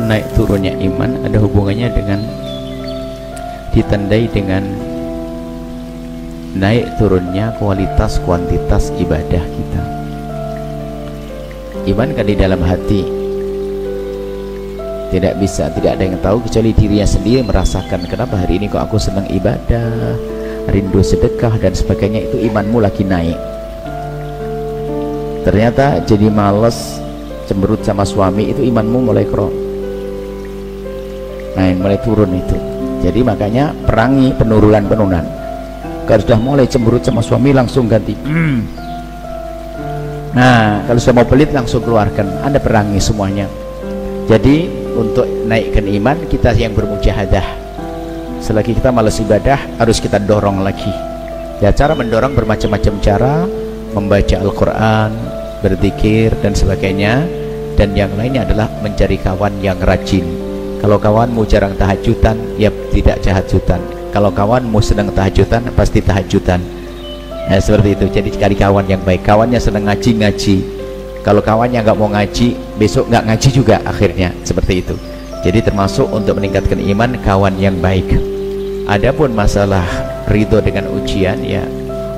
naik turunnya iman ada hubungannya dengan ditandai dengan naik turunnya kualitas kuantitas ibadah kita. Iman kan di dalam hati, tidak ada yang tahu kecuali dirinya sendiri merasakan kenapa hari ini kok aku senang ibadah, rindu sedekah dan sebagainya. Itu imanmu lagi naik. Ternyata jadi males, cemberut sama suami, itu imanmu mulai mulai turun itu. Jadi makanya perangi penurunan. Kalau sudah mulai cemberut sama suami langsung ganti. Nah, kalau sudah mau pelit langsung keluarkan. Anda perangi semuanya. Jadi untuk naikkan iman kita yang bermujahadah. Selagi kita malas ibadah harus kita dorong lagi. Ya, cara mendorong bermacam-macam cara, membaca Al-Quran, berzikir dan sebagainya. Dan yang lainnya adalah mencari kawan yang rajin. Kalau kawanmu jarang tahajudan, ya tidak tahajudan. Kalau kawanmu sedang tahajudan, pasti tahajudan. Nah, seperti itu. Jadi cari kawan yang baik. Kawannya senang ngaji. Kalau kawannya nggak mau ngaji, besok nggak ngaji juga akhirnya. Seperti itu. Jadi termasuk untuk meningkatkan iman, kawan yang baik. Adapun masalah ridho dengan ujian, ya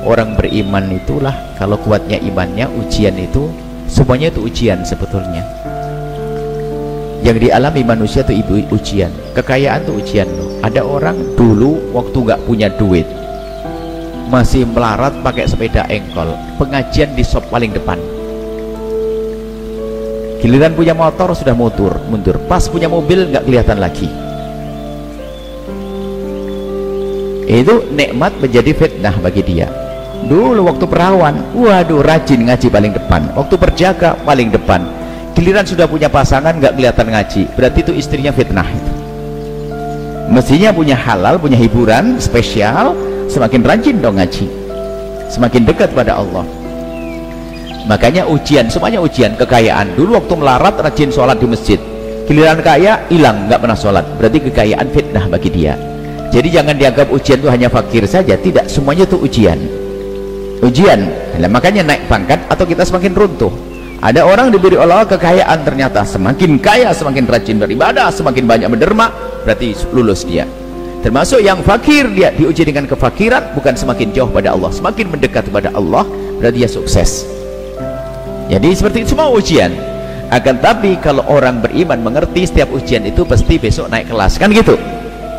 orang beriman itulah kalau kuatnya imannya, ujian itu semuanya itu ujian sebetulnya. Yang dialami manusia itu ujian. Kekayaan itu ujian loh. Ada orang dulu waktu nggak punya duit masih melarat pakai sepeda engkol, pengajian di sop paling depan. Giliran punya motor sudah mundur. Pas punya mobil nggak kelihatan lagi. Itu nikmat menjadi fitnah bagi dia. Dulu waktu perawan, waduh rajin ngaji paling depan. Waktu berjaga paling depan. Giliran sudah punya pasangan nggak kelihatan ngaji, berarti itu istrinya fitnah. Mestinya punya halal, punya hiburan spesial, semakin rajin dong ngaji, semakin dekat pada Allah. Makanya ujian, semuanya ujian. Kekayaan dulu waktu melarat rajin sholat di masjid, giliran kaya hilang, nggak pernah sholat, berarti kekayaan fitnah bagi dia. Jadi jangan dianggap ujian itu hanya fakir saja, tidak, semuanya itu ujian. Nah, makanya naik pangkat atau kita semakin runtuh. Ada orang diberi Allah kekayaan, ternyata semakin kaya semakin rajin beribadah, semakin banyak menderma, berarti lulus dia. Termasuk yang fakir, dia diuji dengan kefakiran, bukan semakin jauh pada Allah, semakin mendekat kepada Allah, berarti dia sukses. Jadi seperti itu semua ujian. Akan tapi kalau orang beriman mengerti setiap ujian itu pasti besok naik kelas, kan gitu.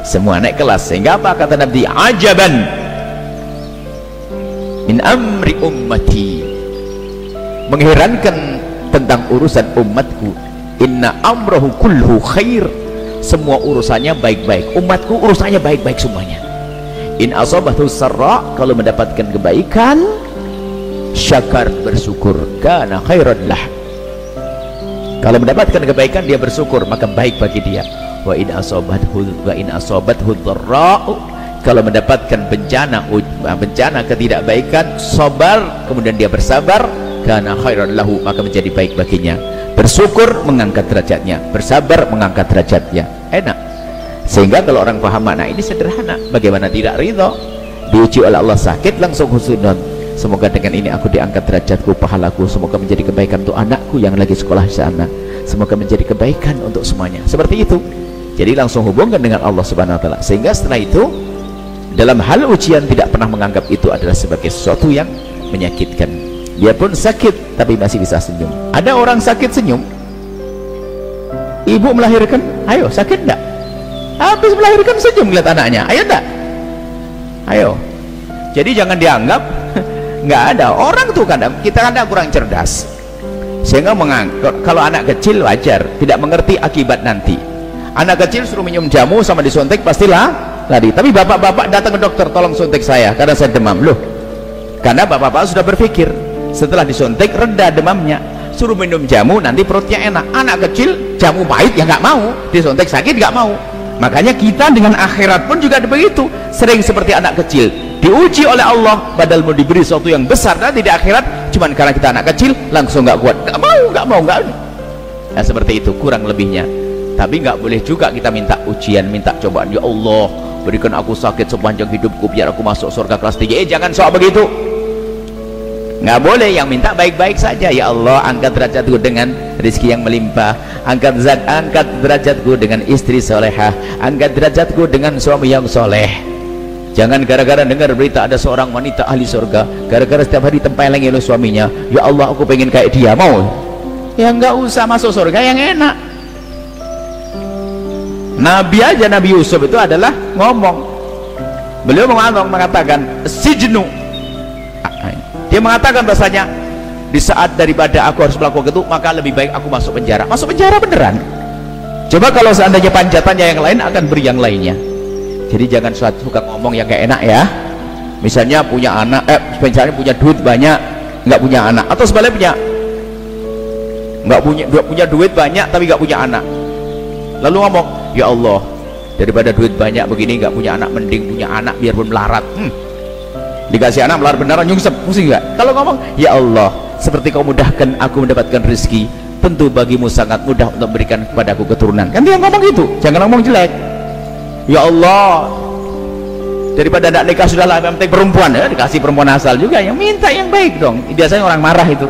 Semua naik kelas. Sehingga apa kata Nabi? Ajaban min amri ummati, mengherankan tentang urusan umatku. Inna amrahu kulhu khair, semua urusannya baik-baik. Umatku urusannya baik-baik semuanya. In asabathu sarra, kalau mendapatkan kebaikan, syakar, bersyukur, kana khairan lah. Kalau mendapatkan kebaikan dia bersyukur, maka baik bagi dia. Wa in asabathu dharra, kalau mendapatkan bencana ketidakbaikan, sabar, kemudian dia bersabar, kana khairan lahu, maka menjadi baik baginya. Bersyukur mengangkat derajatnya, bersabar mengangkat derajatnya. Enak. Sehingga kalau orang paham makna ini sederhana, bagaimana tidak ridho? Diuji oleh Allah sakit langsung husnudon, semoga dengan ini aku diangkat derajatku, pahalaku, semoga menjadi kebaikan untuk anakku yang lagi sekolah di sana, semoga menjadi kebaikan untuk semuanya. Seperti itu. Jadi langsung hubungkan dengan Allah Subhanahu wa taala. Sehingga setelah itu dalam hal ujian tidak pernah menganggap itu adalah sebagai sesuatu yang menyakitkan. Dia pun sakit tapi masih bisa senyum. Ada orang sakit senyum. Ibu melahirkan, ayo sakit enggak? Habis melahirkan senyum lihat anaknya, ayo enggak? Ayo. Jadi jangan dianggap nggak ada. Orang tuh kadang kita kurang cerdas, sehingga menganggap kalau anak kecil wajar, tidak mengerti akibat nanti. Anak kecil suruh minum jamu sama disuntik pastilah lari. Tapi bapak-bapak datang ke dokter, tolong suntik saya karena saya demam. Loh, karena bapak-bapak sudah berpikir setelah disuntik reda demamnya, suruh minum jamu nanti perutnya enak. Anak kecil jamu pahit ya nggak mau, disuntik sakit nggak mau. Makanya kita dengan akhirat pun juga begitu, sering seperti anak kecil diuji oleh Allah, padahal mau diberi sesuatu yang besar nanti di akhirat, cuman karena kita anak kecil langsung nggak kuat, nggak mau. Nah, seperti itu kurang lebihnya. Tapi nggak boleh juga kita minta ujian, minta cobaan. Ya Allah, berikan aku sakit sepanjang hidupku biar aku masuk surga kelas 3. Jangan soal begitu. nggak boleh yang minta baik-baik saja. Ya Allah, angkat derajatku dengan rezeki yang melimpah, angkat derajatku dengan istri solehah, angkat derajatku dengan suami yang soleh. Jangan gara-gara dengar berita ada seorang wanita ahli surga, gara-gara setiap hari tempelengi oleh suaminya, ya Allah aku pengen kayak dia, mau? Ya nggak usah masuk surga yang enak. Nabi aja, Nabi Yusuf itu adalah ngomong, beliau mengatakan sijnu, dia mengatakan bahasanya di saat daripada aku harus melakukan itu, maka lebih baik aku masuk penjara. Masuk penjara beneran. Coba kalau seandainya panjatannya yang lain, akan beri yang lainnya. Jadi jangan suka ngomong yang gak enak ya. Misalnya punya anak, misalnya punya duit banyak, nggak punya anak, atau sebaliknya nggak punya duit banyak tapi nggak punya anak, lalu ngomong, ya Allah daripada duit banyak begini nggak punya anak, mending punya anak biarpun melarat. Dikasih anak melarat beneran, nyungsep, pusing nggak? Kalau ngomong, ya Allah seperti kau mudahkan aku mendapatkan rezeki, tentu bagimu sangat mudah untuk memberikan kepadaku keturunan. Kan dia ngomong gitu, jangan ngomong jelek. Ya Allah daripada tidak nikah sudahlah, yang penting perempuan, ya dikasih perempuan asal juga, yang minta yang baik dong. Biasanya orang marah itu,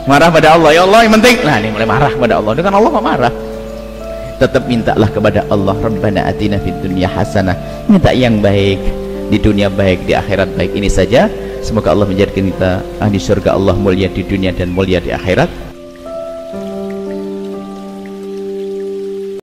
marah pada Allah, ya Allah yang penting, nah ini mulai marah pada Allah. Dengan Allah kok marah? Tetap mintalah kepada Allah, Rabbana atina fid dunya hasanah, minta yang baik, di dunia baik, di akhirat baik. Ini saja, semoga Allah menjadikan kita ahli surga Allah, mulia di dunia dan mulia di akhirat.